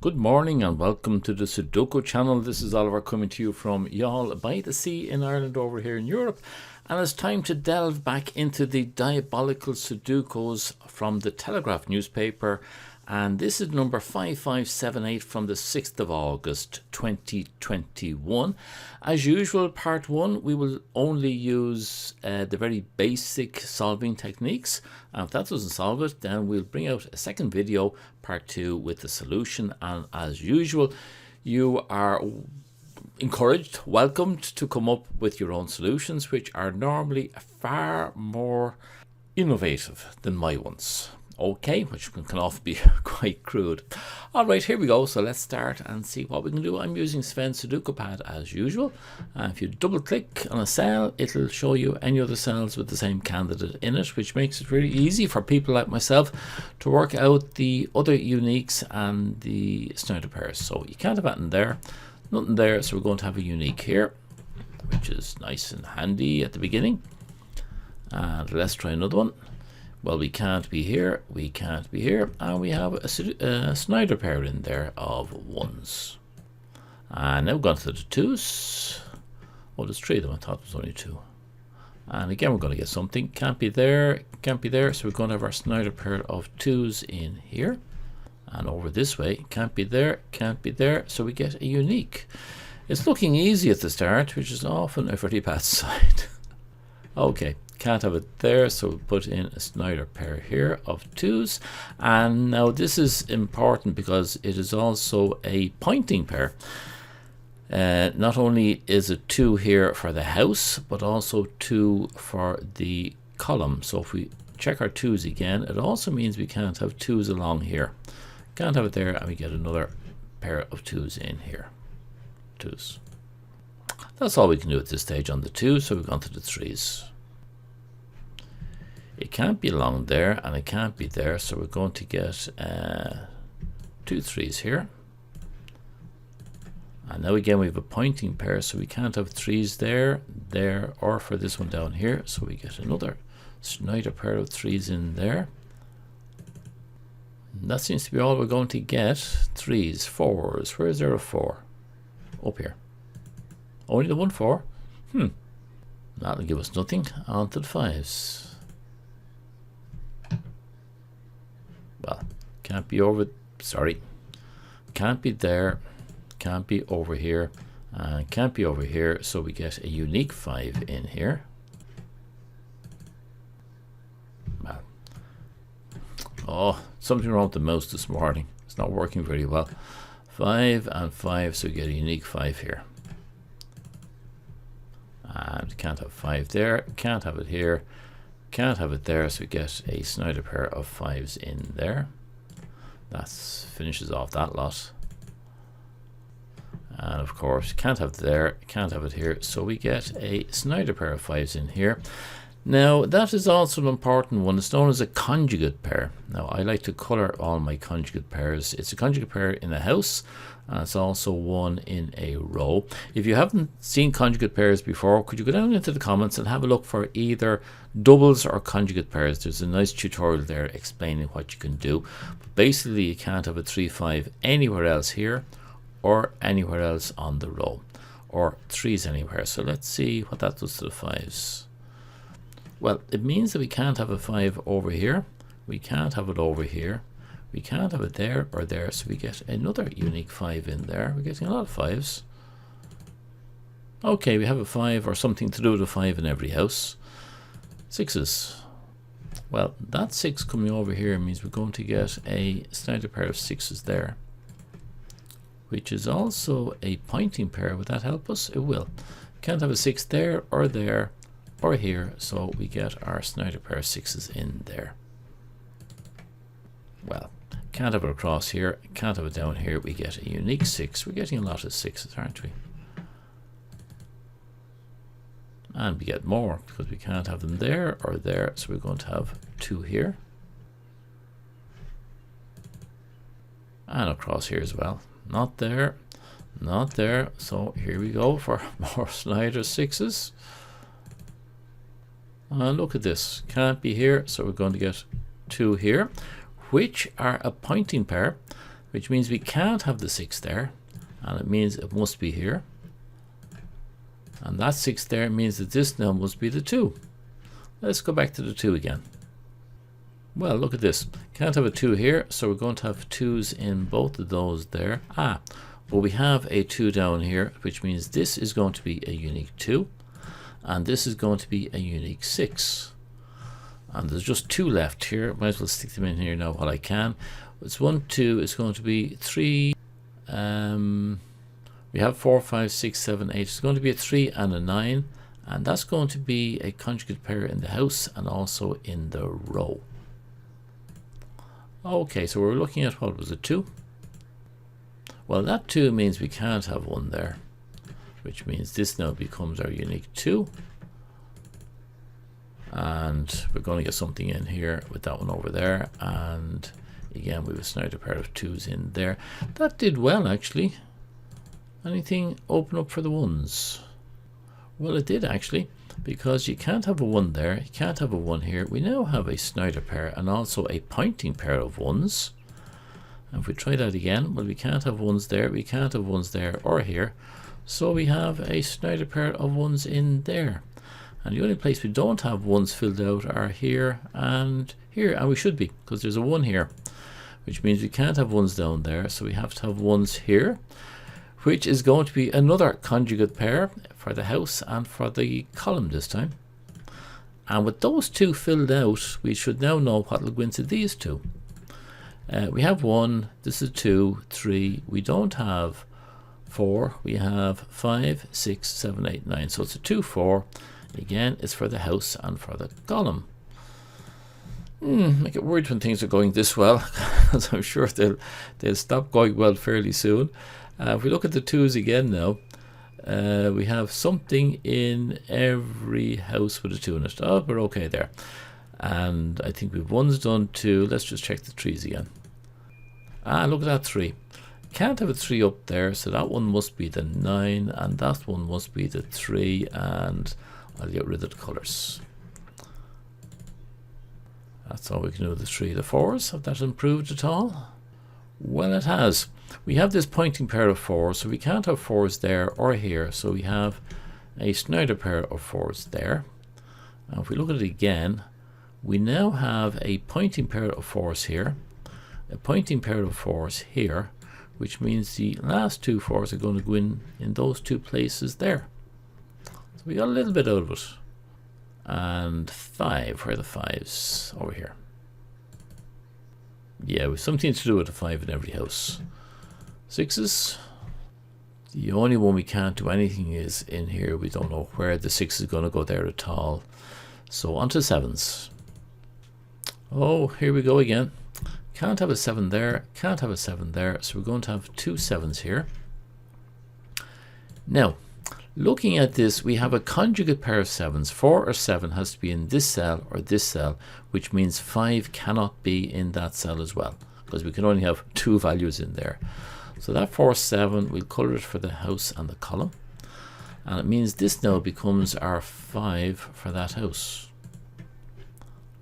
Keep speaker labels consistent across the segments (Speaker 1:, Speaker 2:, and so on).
Speaker 1: Good morning and welcome to the Sudoku channel. This is Oliver coming to you from y'all by the sea in Ireland over here in Europe. And it's time to delve back into the diabolical Sudokus from the Telegraph newspaper. And this is number 5578 from the 6th of August 2021. As usual, part 1, we will only use the very basic solving techniques. And if that doesn't solve it, then we'll bring out a second video, part 2, with the solution. And as usual, you are encouraged, welcomed to come up with your own solutions, which are normally far more innovative than my ones. Okay, which can often be quite crude. All right, here we go. So let's start and see what we can do. I'm using Sven's Sudoku pad as usual. If you double click on a cell, it'll show you any other cells with the same candidate in it, which makes it really easy for people like myself to work out the other uniques and the Snyder Pairs. So you can't have that in there, nothing there. So we're going to have a unique here, which is nice and handy at the beginning. And let's try another one. Well, we can't be here, we can't be here, and we have a Snyder pair in there of 1s. And now we're going to the 2s. Oh, there's 3 of them, I thought there was only 2. And again, we're going to get something. Can't be there, can't be there, so we're going to have our Snyder pair of 2s in here. And over this way, can't be there, so we get a unique. It's looking easy at the start, which is often a very bad sign. Okay. Can't have it there, so we put in a Snyder pair here of 2s. And now this is important because it is also a pointing pair. Not only is it 2 here for the house, but also 2 for the column. So if we check our 2s again, it also means we can't have 2s along here. Can't have it there, and we get another pair of 2s in here. 2s. That's all we can do at this stage on the 2s, so we've gone to the 3s. It can't be along there, and it can't be there, so we're going to get 2 3s here. And now again we have a pointing pair, so we can't have 3s there, there, or for this one down here, so we get another Snyder pair of 3s in there. And that seems to be all we're going to get. 3s, 4s, where is there a 4? Up here. Only the 1 4? That'll give us nothing. On to the 5s. Well, can't be over, sorry, can't be there, can't be over here, and can't be over here, so we get a unique 5 in here. Well, oh, something wrong with the mouse this morning. It's not working very well. 5 and 5, so we get a unique 5 here. And can't have 5 there, can't have it here. Can't have it there, so we get a Snyder pair of 5s in there. That finishes off that lot. And of course, can't have it there, can't have it here, so we get a Snyder pair of 5s in here. Now, that is also an important one. It's known as a conjugate pair. Now, I like to color all my conjugate pairs. It's a conjugate pair in a house, and it's also one in a row. If you haven't seen conjugate pairs before, could you go down into the comments and have a look for either doubles or conjugate pairs? There's a nice tutorial there explaining what you can do. But basically, you can't have a 3 5 anywhere else here or anywhere else on the row, or 3s anywhere. So let's see what that does to the 5s. Well, it means that we can't have a 5 over here, we can't have it over here, we can't have it there or there, so we get another unique 5 in there. We're getting a lot of 5s. Okay, we have a 5 or something to do with a 5 in every house. 6s. Well, that 6 coming over here means we're going to get a Snyder pair of 6s there, which is also a pointing pair. Would that help us? It will. Can't have a 6 there or there or here, so we get our Snyder pair of 6s in there. Well, can't have it across here, can't have it down here. We get a unique 6. We're getting a lot of 6s, aren't we? And we get more because we can't have them there or there, so we're going to have 2 here and across here as well. Not there, not there, so here we go for more Snyder 6s. And look at this, can't be here, so we're going to get 2 here, which are a pointing pair, which means we can't have the 6 there, and it means it must be here. And that 6 there means that this now must be the 2. Let's go back to the 2 again. Well, look at this. Can't have a 2 here, so we're going to have 2s in both of those there. But we have a 2 down here, which means this is going to be a unique 2, and this is going to be a unique 6. And there's just 2 left here. Might as well stick them in here now while I can. It's 1, 2, it's going to be 3. We have 4, 5, 6, 7, 8. It's going to be a 3 and a 9. And that's going to be a conjugate pair in the house and also in the row. Okay, so we're looking at, what was it, 2? Well, that 2 means we can't have 1 there, which means this now becomes our unique 2. And we're going to get something in here with that one over there. And again, we have a Snyder pair of 2s in there. That did well, actually. Anything open up for the 1s? Well, it did actually, because you can't have a 1 there, you can't have a 1 here. We now have a Snyder pair and also a pointing pair of 1s. And if we try that again, well, we can't have 1s there, we can't have 1s there or here. So we have a Snyder pair of 1s in there. And the only place we don't have 1s filled out are here, and we should be, because there's a 1 here, which means we can't have 1s down there, so we have to have 1s here, which is going to be another conjugate pair for the house and for the column this time. And with those 2 filled out, we should now know what will go into these 2. We have 1, this is 2, 3, we don't have 4, we have 5, 6, 7, 8, 9, so it's a 2, 4. Again, it's for the house and for the column. I get worried when things are going this well, because I'm sure they'll stop going well fairly soon. If we look at the 2s again now, we have something in every house with a 2 in it. Oh, we're okay there. And I think we've 1s done too. Let's just check the 3s again. Look at that 3. Can't have a 3 up there, so that one must be the 9, and that one must be the 3, and I'll get rid of the colours. That's all we can do with the 3. The 4s, have that improved at all? Well, it has. We have this pointing pair of 4s, so we can't have 4s there or here, so we have a Snyder pair of 4s there. And if we look at it again, we now have a pointing pair of 4s here, a pointing pair of 4s here, which means the last 2 4s are going to go in those 2 places there. So we got a little bit out of it. And 5, where are the 5s? Over here. Yeah, with something to do with a 5 in every house. 6s. The only one we can't do anything is in here. We don't know where the 6 is going to go there at all. So on to 7s. Oh, here we go again. Can't have a 7 there, can't have a 7 there, so we're going to have 2 7s here. Now, looking at this, we have a conjugate pair of 7s. 4 or 7 has to be in this cell or this cell, which means 5 cannot be in that cell as well, because we can only have 2 values in there. So that 4 7, we'll colour it for the house and the column. And it means this now becomes our 5 for that house.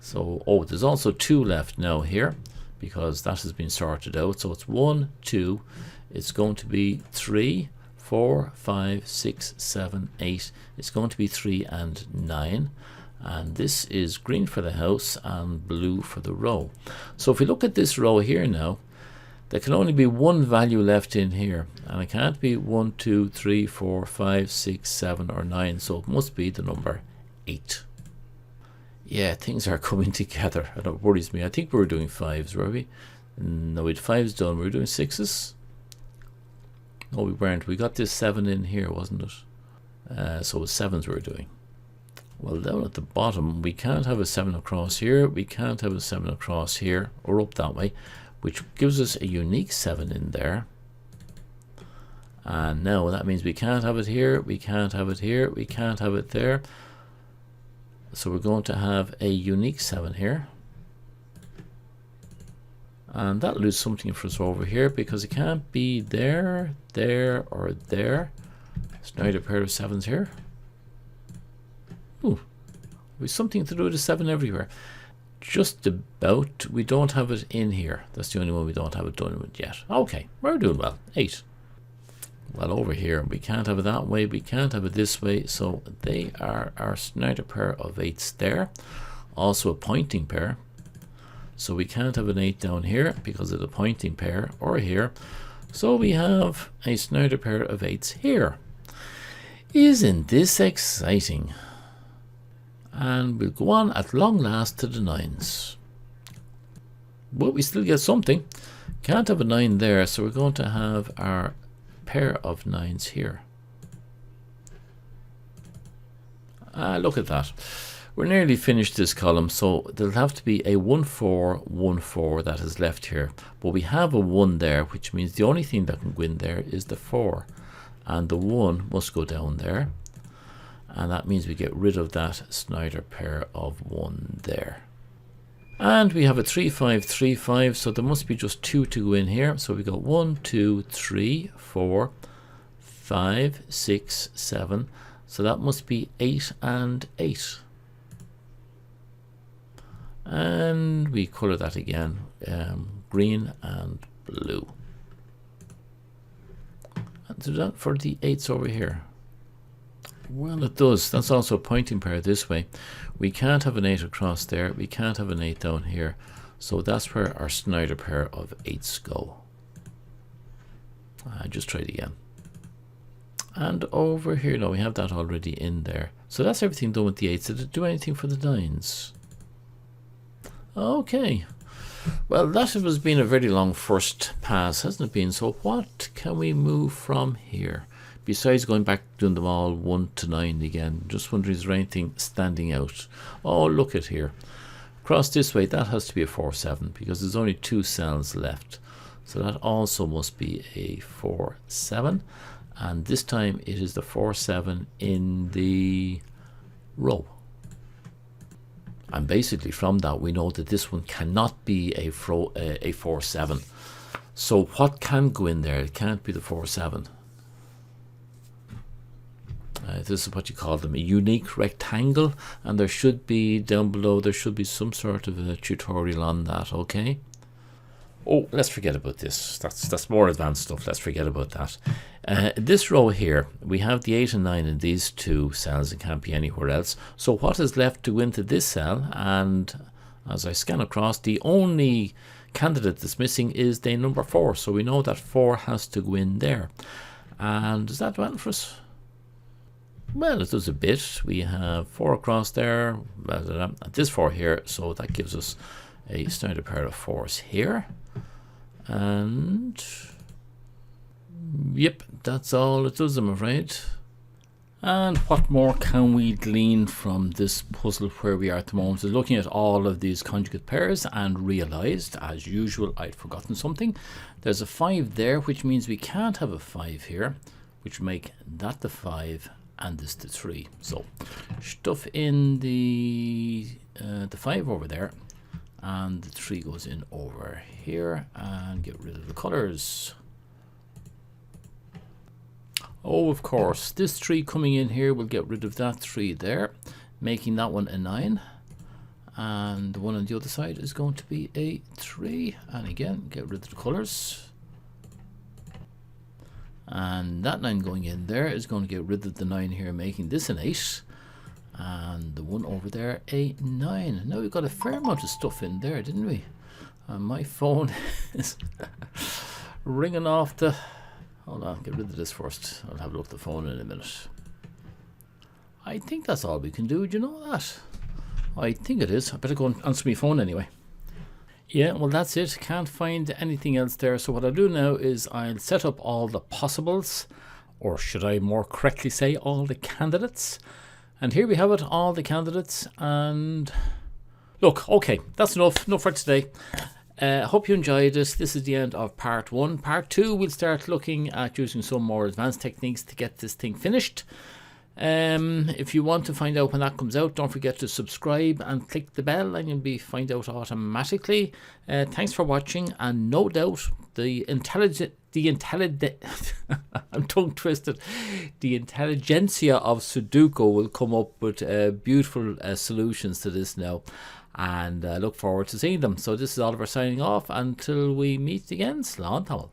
Speaker 1: So, there's also 2 left now here, because that has been sorted out. So it's 1, 2, it's going to be 3, 4, 5, 6, 7, 8. It's going to be 3 and 9. And this is green for the house and blue for the row. So if we look at this row here now, there can only be 1 value left in here. And it can't be 1, 2, 3, 4, 5, 6, 7, or 9. So it must be the number 8. Yeah, things are coming together, and it worries me. I think we were doing 5s, were we? No, we had 5s done. We were doing 6s? No, we weren't. We got this 7 in here, wasn't it? So it was 7s we were doing. Well, down at the bottom, we can't have a 7 across here. We can't have a 7 across here, or up that way, which gives us a unique 7 in there. And now that means we can't have it here, we can't have it here, we can't have it there. So we're going to have a unique 7 here. And that'll lose something for us over here, because it can't be there, there, or there. Snyder pair of 7s here. Ooh, there's something to do with a 7 everywhere. Just about. We don't have it in here. That's the only one we don't have it done with yet. Okay, we're doing well. 8. Well, over here, we can't have it that way. We can't have it this way. So they are our Snyder pair of 8s there. Also a pointing pair. So we can't have an 8 down here because of the pointing pair, or here. So we have a Snyder pair of 8s here. Isn't this exciting? And we'll go on at long last to the 9s. But we still get something. Can't have a 9 there, so we're going to have our pair of 9s here. Look at that. We're nearly finished this column, so there'll have to be a 1 4 1 4 that is left here. But we have a 1 there, which means the only thing that can go in there is the 4. And the 1 must go down there. And that means we get rid of that Snyder pair of 1 there. And we have a 3 5 3 5, so there must be just 2 to go in here. So we got 1 2 3 4 5 6 7. So that must be 8 and 8. And we color that again, green and blue. And do that for the 8s over here. Well, it does. That's also a pointing pair this way. We can't have an 8 across there. We can't have an 8 down here. So that's where our Snyder pair of 8s go. I just tried again. And over here, no, we have that already in there. So that's everything done with the 8s. Did it do anything for the 9s? Okay. Well, that has been a very long first pass, hasn't it been? So what can we move from here? Besides going back doing them all 1 to 9 again, just wondering, is there anything standing out? Oh, look at here. Across this way, that has to be a 4 7 because there's only 2 cells left. So that also must be a 4 7. And this time it is the 4 7 in the row. And basically from that we know that this one cannot be a 4 7. So what can go in there? It can't be the 4 7. This is what you call them, a unique rectangle, and there should be down below, there should be some sort of a tutorial on that. Okay. Oh, let's forget about this. That's more advanced stuff. Let's forget about that. This row here, we have the 8 and 9 in these 2 cells. It can't be anywhere else. So what is left to go into this cell? And as I scan across, the only candidate that's missing is the number 4. So we know that 4 has to go in there. And does that do it for us? Well, it does a bit. We have 4 across there, and this 4 here. So that gives us a Snyder pair of 4s here. And yep, that's all it does, I'm afraid. And what more can we glean from this puzzle where we are at the moment? Is looking at all of these conjugate pairs and realized, as usual, I'd forgotten something. There's a 5 there, which means we can't have a 5 here, which make that the 5 and this the 3. So stuff in the 5 over there, and the 3 goes in over here, and get rid of the colors. Oh, of course, this 3 coming in here will get rid of that 3 there, making that one a 9. And the one on the other side is going to be a 3. And again, get rid of the colors. And that 9 going in there is going to get rid of the 9 here, making this an 8. And the one over there, a 9. Now we've got a fair amount of stuff in there, didn't we? And my phone is ringing off the... Hold on, get rid of this first. I'll have a look at the phone in a minute. I think that's all we can do. Do you know that? I think it is. I better go and answer my phone anyway. Yeah, well, that's it. Can't find anything else there. So what I'll do now is I'll set up all the possibles, or should I more correctly say all the candidates. And here we have it, all the candidates. And look, okay, that's enough for today. Hope you enjoyed this. This is the end of part 1. Part 2, we'll start looking at using some more advanced techniques to get this thing finished. If you want to find out when that comes out, don't forget to subscribe and click the bell, and you'll find out automatically. Thanks for watching, and no doubt I'm tongue twisted. The intelligentsia of Sudoku will come up with beautiful solutions to this now. and look forward to seeing them. So this is Oliver signing off until we meet again. Slán tamil.